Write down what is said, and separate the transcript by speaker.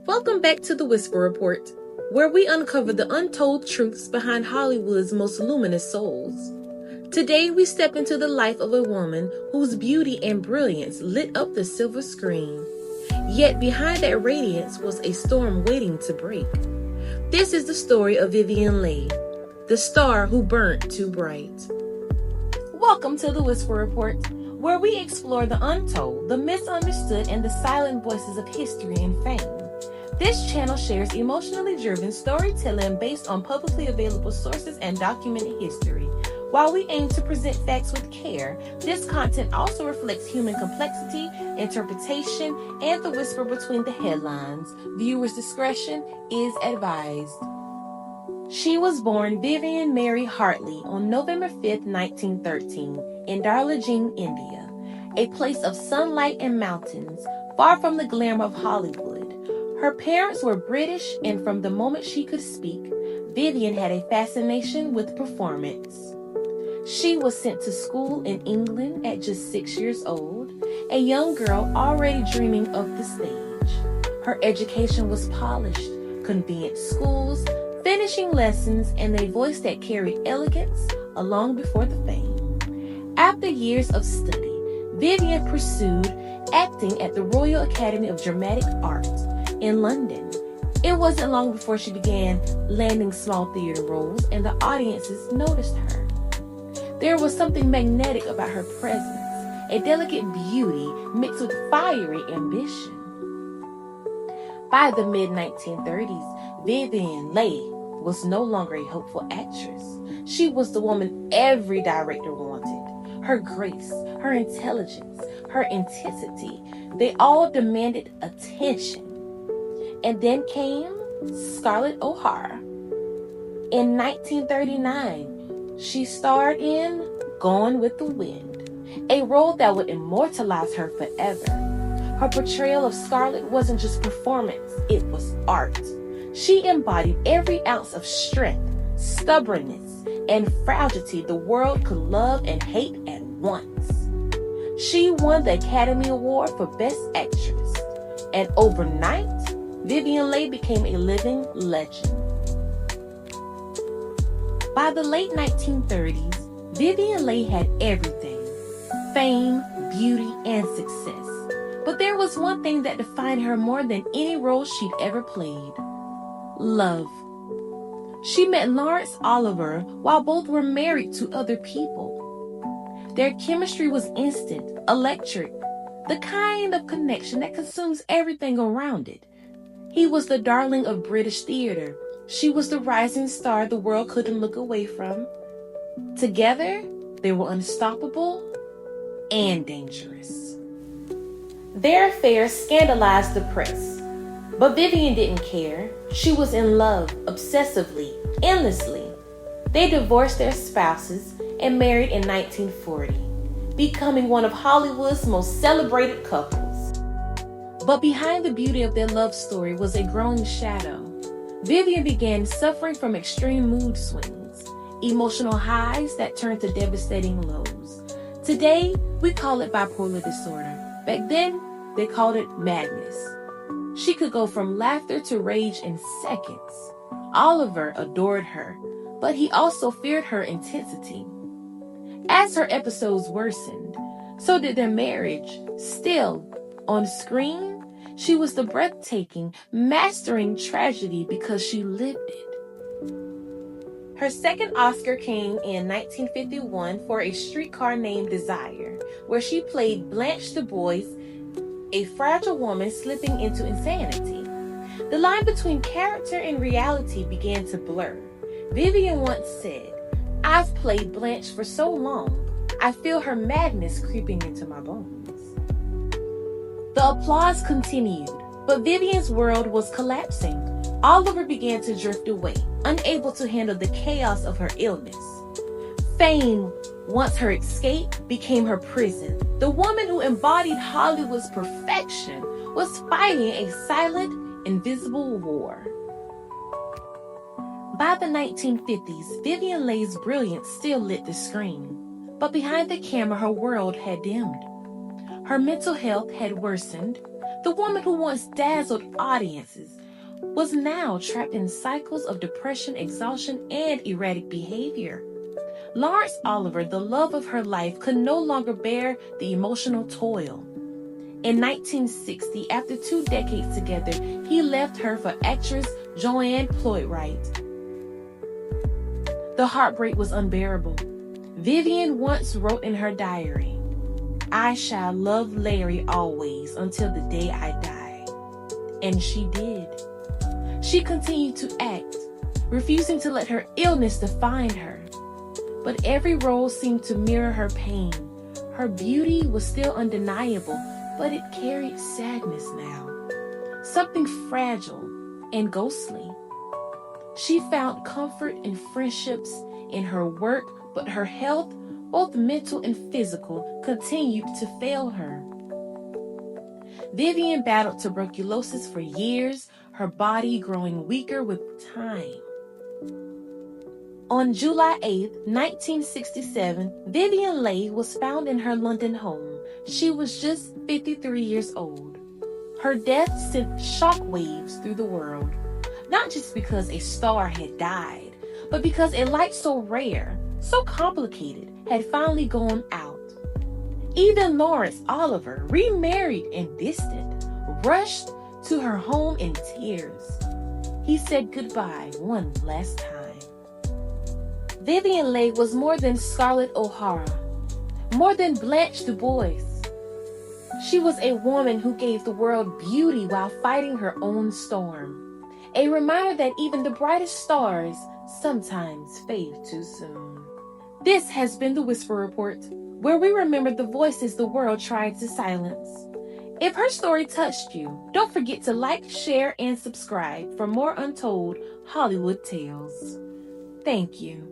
Speaker 1: Welcome back to the Whisper Report, where we uncover the untold truths behind Hollywood's most luminous souls. Today, we step into the life of a woman whose beauty and brilliance lit up the silver screen. Yet behind that radiance was a storm waiting to break. This is the story of Vivien Leigh, the star who burnt too bright. Welcome to the Whisper Report, where we explore the untold, the misunderstood, and the silent voices of history and fame. This channel shares emotionally driven storytelling based on publicly available sources and documented history. While we aim to present facts with care, this content also reflects human complexity, interpretation, and the whisper between the headlines. Viewers' discretion is advised. She was born Vivien Mary Hartley on November 5, 1913, in Darjeeling, India, a place of sunlight and mountains, far from the glamour of Hollywood. Her parents were British, and from the moment she could speak, Vivien had a fascination with performance. She was sent to school in England at just 6 years old, a young girl already dreaming of the stage. Her education was polished, convenient schools, finishing lessons, and a voice that carried elegance long before the fame. After years of study, Vivien pursued acting at the Royal Academy of Dramatic Art in London. It wasn't long before she began landing small theater roles and the audiences noticed her. There was something magnetic about her presence, a delicate beauty mixed with fiery ambition. By the mid-1930s, Vivien Leigh was no longer a hopeful actress. She was the woman every director wanted. Her grace, her intelligence, her intensity, they all demanded attention. And then came Scarlett O'Hara. In 1939, she starred in Gone with the Wind, a role that would immortalize her forever. Her portrayal of Scarlett wasn't just performance, it was art. She embodied every ounce of strength, stubbornness, and fragility the world could love and hate at once. She won the Academy Award for Best Actress, and overnight, Vivien Leigh became a living legend. By the late 1930s, Vivien Leigh had everything: fame, beauty, and success. But there was one thing that defined her more than any role she'd ever played: love. She met Lawrence Oliver while both were married to other people. Their chemistry was instant, electric, the kind of connection that consumes everything around it. He was the darling of British theater. She was the rising star the world couldn't look away from. Together, they were unstoppable and dangerous. Their affair scandalized the press, but Vivien didn't care. She was in love, obsessively, endlessly. They divorced their spouses and married in 1940, becoming one of Hollywood's most celebrated couples. But behind the beauty of their love story was a growing shadow. Vivien began suffering from extreme mood swings, emotional highs that turned to devastating lows. Today, we call it bipolar disorder. Back then, they called it madness. She could go from laughter to rage in seconds. Oliver adored her, but he also feared her intensity. As her episodes worsened, so did their marriage. Still, on screen, she was the breathtaking, mastering tragedy because she lived it. Her second Oscar came in 1951 for A Streetcar Named Desire, where she played Blanche Du Bois, a fragile woman slipping into insanity. The line between character and reality began to blur. Vivien once said, "I've played Blanche for so long, I feel her madness creeping into my bones." The applause continued, but Vivien's world was collapsing. Oliver began to drift away, unable to handle the chaos of her illness. Fame, once her escape, became her prison. The woman who embodied Hollywood's perfection was fighting a silent, invisible war. By the 1950s, Vivien Leigh's brilliance still lit the screen, but behind the camera, her world had dimmed. Her mental health had worsened. The woman who once dazzled audiences was now trapped in cycles of depression, exhaustion, and erratic behavior. Lawrence Oliver, the love of her life, could no longer bear the emotional toil. In 1960, after 2 decades together, he left her for actress Joanne Ployd-Wright. The heartbreak was unbearable. Vivien once wrote in her diary, "I shall love Larry always until the day I die." And she did. She continued to act, refusing to let her illness define her. But every role seemed to mirror her pain. Her beauty was still undeniable, but it carried sadness now, something fragile and ghostly. She found comfort in friendships, in her work, but her health, both mental and physical, continued to fail her. Vivien battled tuberculosis for years, her body growing weaker with time. On July 8, 1967, Vivien Leigh was found in her London home. She was just 53 years old. Her death sent shockwaves through the world, not just because a star had died, but because a light so rare, so complicated, had finally gone out. Even Lawrence Oliver, remarried and distant, rushed to her home in tears. He said goodbye one last time. Vivien Leigh was more than Scarlett O'Hara, more than Blanche Du Bois. She was a woman who gave the world beauty while fighting her own storm. A reminder that even the brightest stars sometimes fade too soon. This has been the Whisper Report, where we remember the voices the world tried to silence. If her story touched you, don't forget to like, share, and subscribe for more untold Hollywood tales. Thank you.